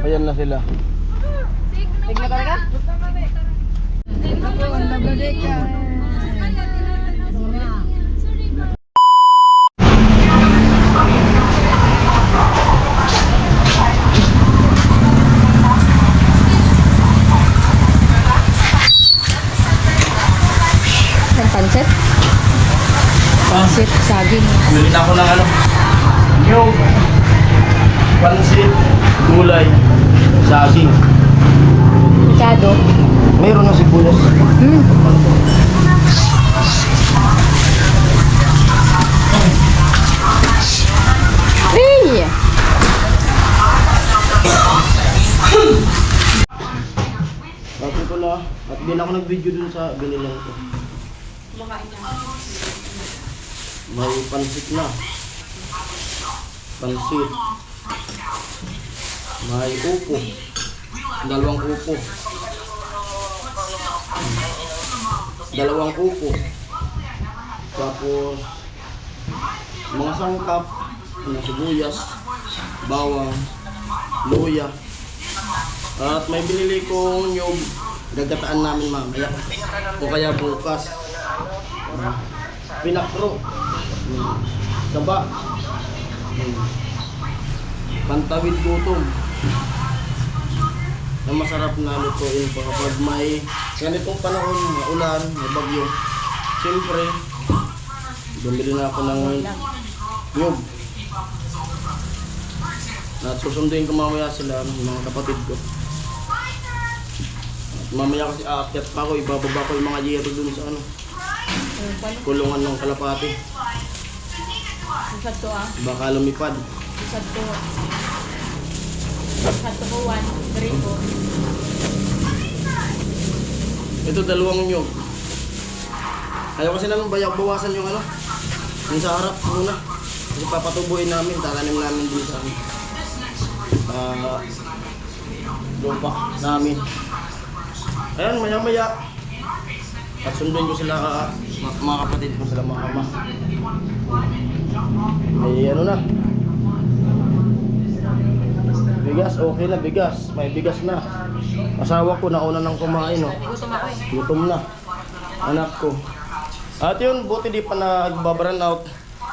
Ayan na sila. Tignan talaga? Ako, ang nabladik ka. Ang pansit? Pansit, saging. Bili na ako ng ano. Yung pansit, gulay, saging. Picado. Mayroon na sibuyas. Hey! Bakit ko na. At din ako nag-video dun sa binilang ko. May pansit na. Pansit. May upo. Dalawang upo. Dalawang upo. Tapos mga sangkap, mga sibuyas, bawang, luya. At may binili kong yung gagataan namin mamaya. O kaya bukas. Pinakro. Saba. Pantawid gutom. Na masarap na lutuin pa kapag may ganitong panahon, ulan, may bagyo. Siyempre, bumili na ako ng nyug. At susunduin ko mamaya sila, mga kapatid ko. At mamaya kasi aakyat pa ako, ibababa ko yung mga yero dun sa ano, kulungan ng kalapati. Isad to ah. Baka lumipad. Isad to. Isad to po 1, 3 po. Ito dalawang nyug. Ayaw kasi namin bawasan yung ano, yung sa harap muna. Kasi papatubuin namin, tatanim namin din sa lupa namin. Ayan, maya-maya. At sunduin ko sila, mga kapatid ko sila, mga ama. May ano na. Bigas, okay na bigas. May bigas na. Asawa ko nauna nang kumain, oh. Gutom ako eh. Gutom na. Anak ko. At yun, buti di pa nagbabaran out.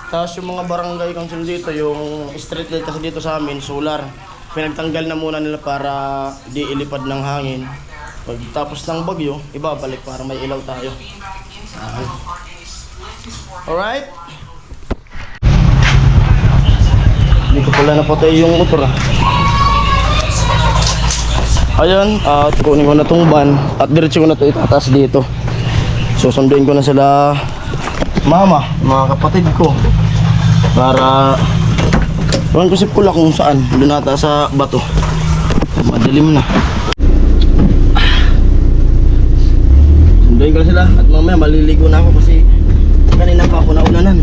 Tapos yung mga barangay council dito, yung street light kasi dito sa amin, solar. Pinagtanggal na muna nila para di ilipad ng hangin. Pagtapos ng bagyo, ibabalik para may ilaw tayo. Alright? Hindi ko pala napatay yung motor ah. Ayan, at kunin ko na tong van at diretso ko na ito itataas dito. Susunduin ko na sila mama, mga kapatid ko. Para ewan ko si Pula kung saan. Doon ata sa bato. Madilim na. Sunduin ko na sila at mamaya maliligo na ako kasi kanina pa ako naulanan.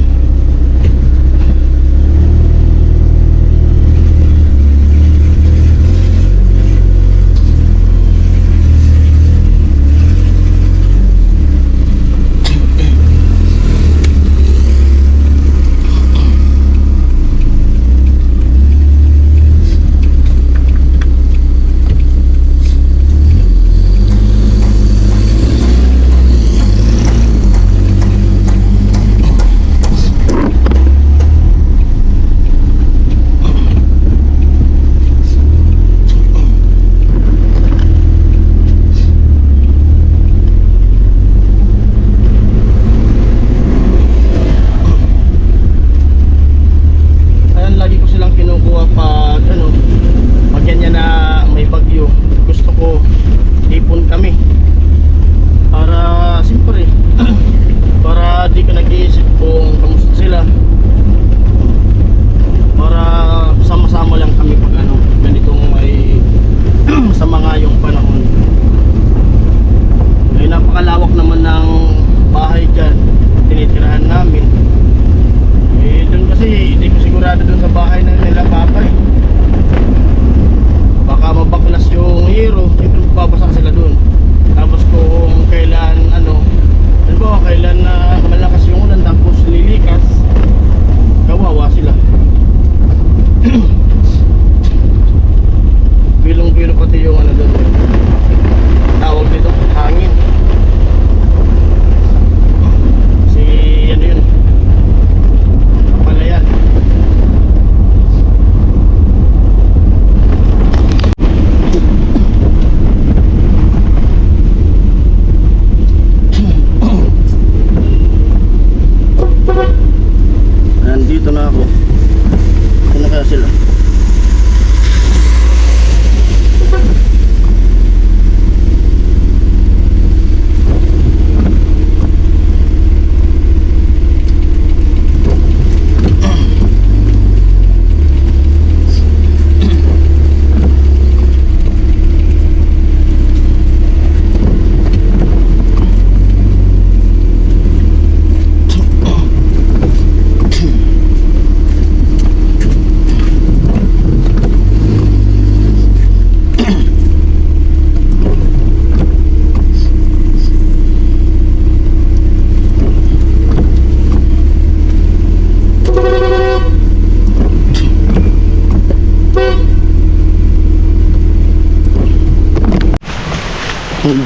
sila.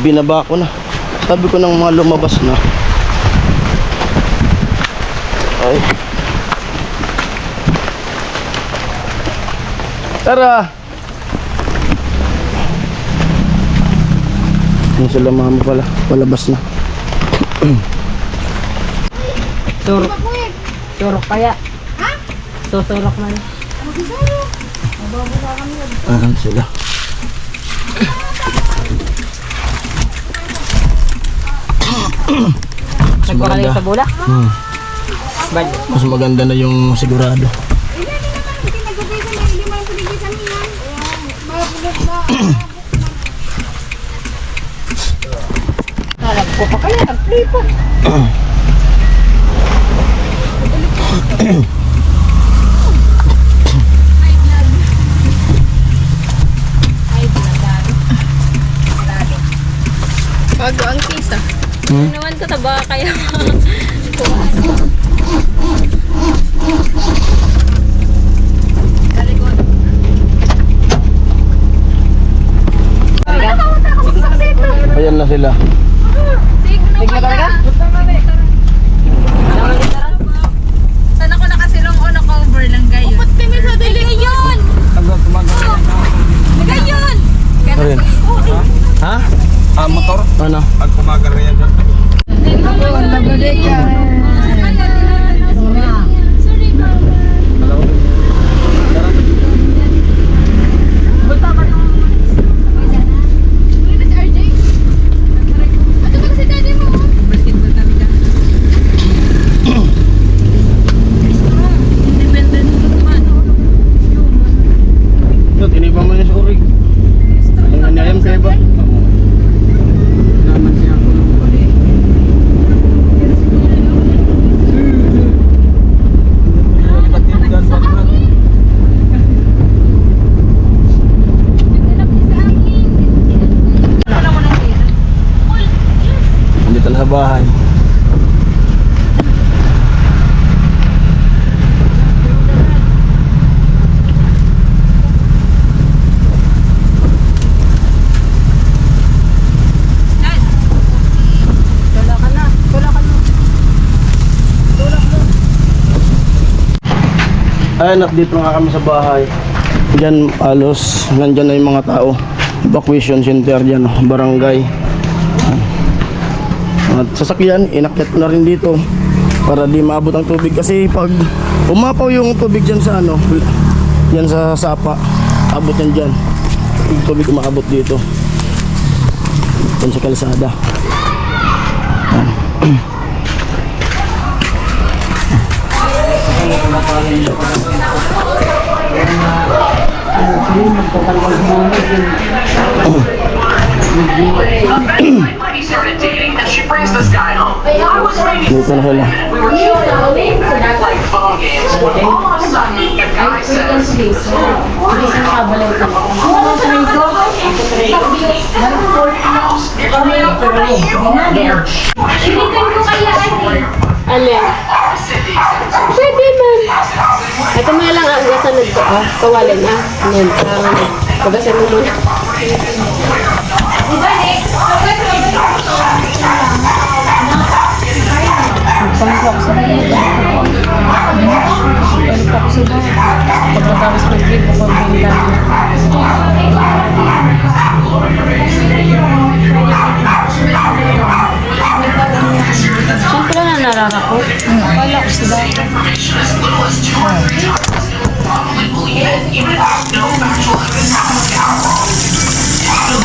Binaba ko na. Sabi ko ng mga lumabas na. Ay. Tara. Yung sila mama pala. Palabas na. Surok. Surok kaya. Ha? Susurok man. Ayan sila. Nagkuha kayo sa bula? Bad. Mas maganda na yung sigurado. Harap ko pa kaya. Nag-play pa. Bago ang kisa. Naman ko taba kaya. Ayan na sila. Sigla talaga? Sana ko nakasilong o naka-over lang gayon. Upat kami sa dili. Gayon! Gayon! Ayan. Ha? Motor? Ano? Pag pumagar na yan dyan. Tiniba mo yung sa urig. Ang anayam kayo ba? Naman siya ako ng pali. Andito na sa bahay. Ayan, dito nga kami sa bahay. Diyan alos, nandyan na yung mga tao. Evacuation center dyan, barangay. At sasakyan, inakyat ko na rin dito para di maabot ang tubig. Kasi pag umapaw yung tubig dyan sa ano, dyan sa sapa, abot yan dyan. Yung tubig umaabot dito. Dyan sa kalsada. Started dating and she brings this guy home. I was ready. Dito na sila. We were chilling like phone games when all of a sudden the guy says, house, you're coming up with me. You're Alin? Pwede man. Ito mo lang ang gasa nagto. Kawalan na. Yan. Pagasan mo muna. Pagpangkok sa bahay. Pagpangkok sa bahay. Pagpatapos mag-give ako ang binigyan. Siyempre na nararakot. Akala ko sa bahay. Public believe it, even if there's no factual evidence to look at.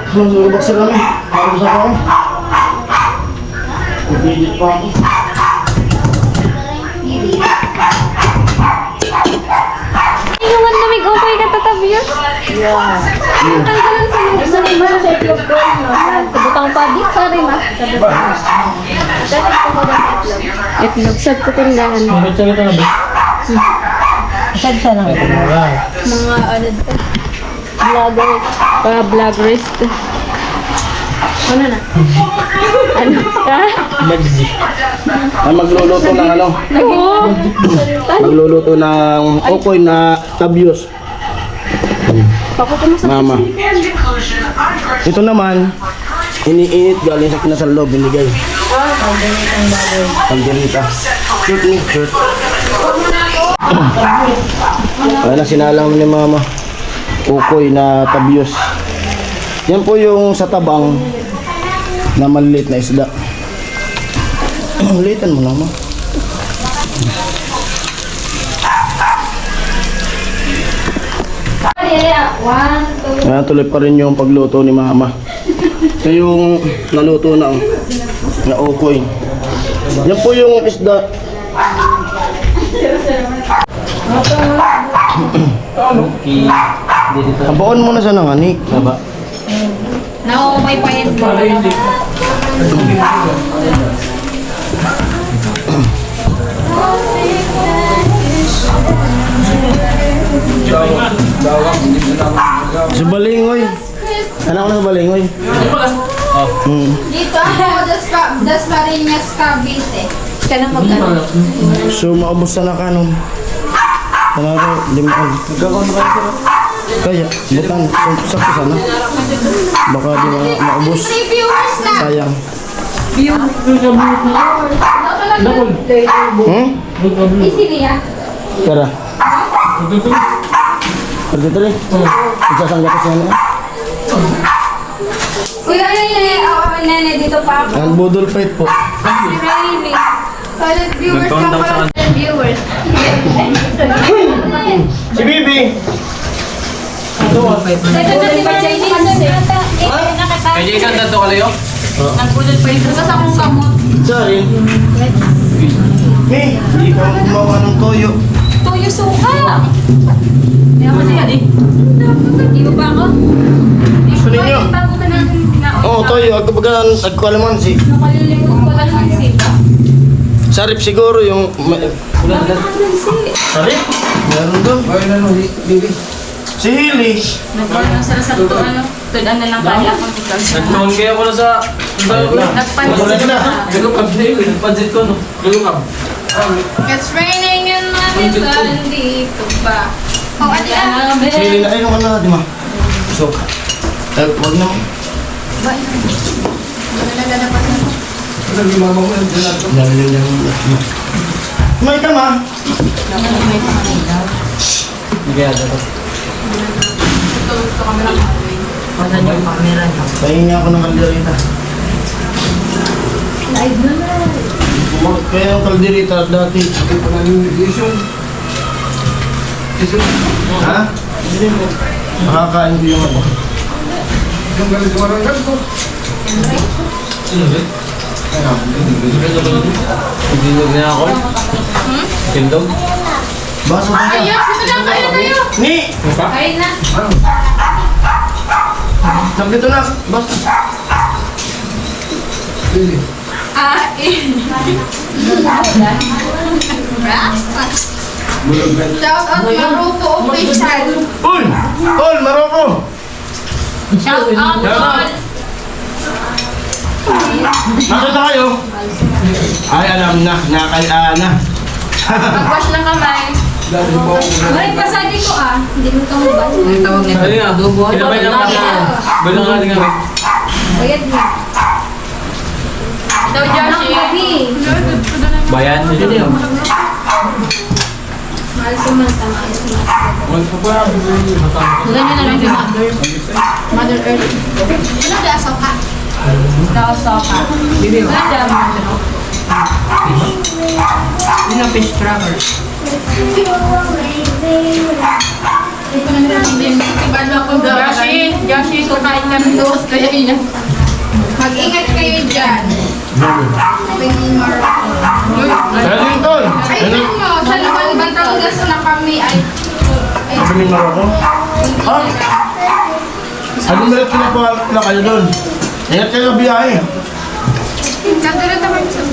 Susulubak sila kami. Para sa ako. Pagpigit pa ako. Inuwan na may okay ka tatabi yun? Yeah. Ang sa mga sa itlog ko, no? Kabutang padi, sorry ma. Itlog, sad ko tindahan. Sad sa lang. Mga ano dito? Vloggers. Para vloggers. Ano na? Ano? Ha? Ay, magluluto ng ano? Oo. Magluluto ng okoy na tabios. Pakukuha mo sa Mama. Ito naman, iniinit galing sa kinasal loob, binigay. Pangganita. Shoot me, shoot. Ayan na, sinalang ni Mama. Okoy na tabios. Yan po yung sa tabang na maliliit na isda. Liitan mo lang, Ma. Ayan, tuloy pa rin yung pagluto ni Mama. Ito yung naluto na, oh, na okoy. Yan po yung isda. Tabaon mo na sa nanganik. Naumay pa yan. Sa balingoy. Anak ko na sa balingoy. Dito ako, Dasmariñas, Cavite. Ka na mag-ano. So, maubos na kanon. Panaro, limang. Kaya, butan. Sakto sana. Baka di maubos. 3 viewers na. Sayang. Easy niya. Tara. Pagkita rin. Isasangga ko siya na. Kuya Rene, Nene, dito pa ako. Ang budol fight po. Si Rene. Solid viewers ka pa. Viewers. Si Bibi! Ito na si Marlene. Kaya Jason, dato ka layo? Nagbudol pa ito sa akong kamot. Sorry. May, hindi ka gumawa ng toyo. Tuyo suka. Kaya mo siya di. Di ba ako? Gusto ninyo? Bago ka nang Oo, toyo. Agkalamansi. nakalilimot ko lang ang siba. Sarip siguro yung... Sarip? Meron doon. Si Hili. Nagkaroon ng sarasakto, ano? Tudan na lang kaya ako dito. Nagnoon kaya ko na sa... Magulat na. Galukab na yun. Nagpansit ko, no? Galukab. It's raining in Manila, dito ba? Oh, adi ah. Si Hili na. Ay, nung ano, di ma? So, wag na mo. May ka, ma. Kaya dapat. Pahingi ako ng kalderita. Kaya yung kalderita dati. Ha? Hindi mo. Makakain ko yung ano. Tindog na ako. Tindog? Baso ba ka? Ayos, ito lang kayo tayo. Ni! Kain na. Sabi dito na. Baso. Ah, Shout out Maruko official. Uy! Tol, Maroko! Shout out all. Nasaan na kayo? Ay, alam na. Nakayaan na. Mag-wash ng kamay. Ay, pasadi ko ah. Hindi mo kang mabas. Ano nga? Kinabay lang natin. Balang nga din kami. Bayad mo. Daw Joshi. Bayan? Mahal sumanta, mahal sumanta. Magpapaya, Ganyan na lang si Mother. Mother Earth. Ano ba asaw ka? Nakasaw ka. Hindi ba? Wala dyan. Yun ang fish crabber. Joshi, kumain kami doon. Kaya ilan. Mag-ingat kayo dyan. Kaya din tol. Ay, yun mo, sa naman Batangas na kami ay... Sabi ni Maroko. Ha? Ano meron na kayo doon? Ingat kayo sa biyahe. Kagulad naman siya.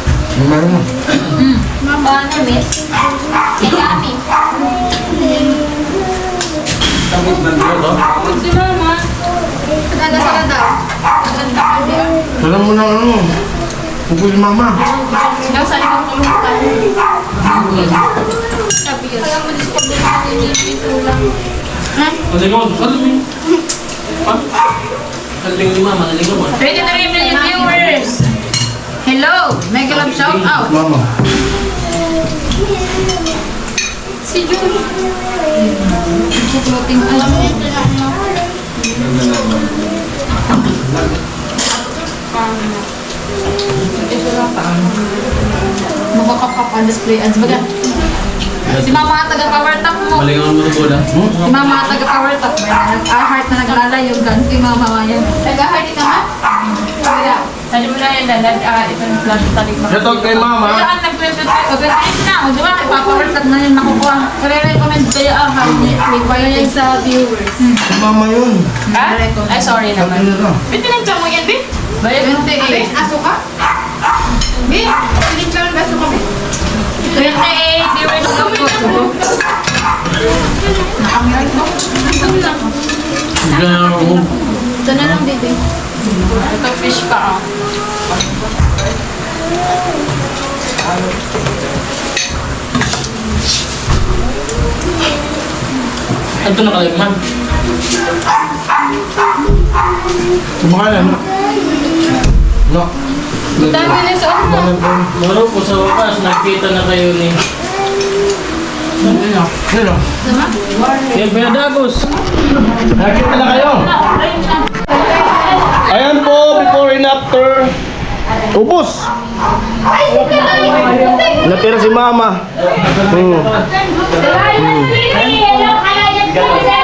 Meron mo. Mama, ano, miss? Kami. Tapos nandito to. Si mama. Taga sila daw. Salam mo na ano. Pupul si mama. Nasa likod kumukutan. Sabi yun. Kaya mo discover na dito lang. Naligaw. Saling. Ha? Saling ni mama, naligaw mo. 23 million viewers! Hello! Mega love shout out! Mama. Si Julie. Floating alam mo. Makakapapa display ads baga. Si mama nga taga power top mo. Malingaw mo ito bola. Si mama nga taga power top. Heart na naglalayo. Ganito yung mama nga yan. Taga-heart ka nga? Kaya, sali mo na yan lalad. Ito yung flash talig mo. Shout out kay mama. Kaya ang nag-20 na. O diba? Ipa-power top na yun makukuha. Kaya-recommend kayo heart ni Kaya yan sa viewers. Si mama yun. Ha? Ay, sorry Sabi naman. nila. Pinagdyan mo yan, Bin? Bayad 28. Aso ka? Bin, pinagdyan mo aso ka, Bin? 28 viewers ko po. Nakamiran mo? Nasaan lang? Ito na lang, baby. Ito fish pa, ah. Ito na kaligman. Sumakala, no? No. Dami na sa ano. Maro po sa wakas, nakita na kayo ni... Sino? Yung pinadagos. Nakita na kayo. Ayan po, before and after. Ubus. Natira si mama. Hello, kalayan ko.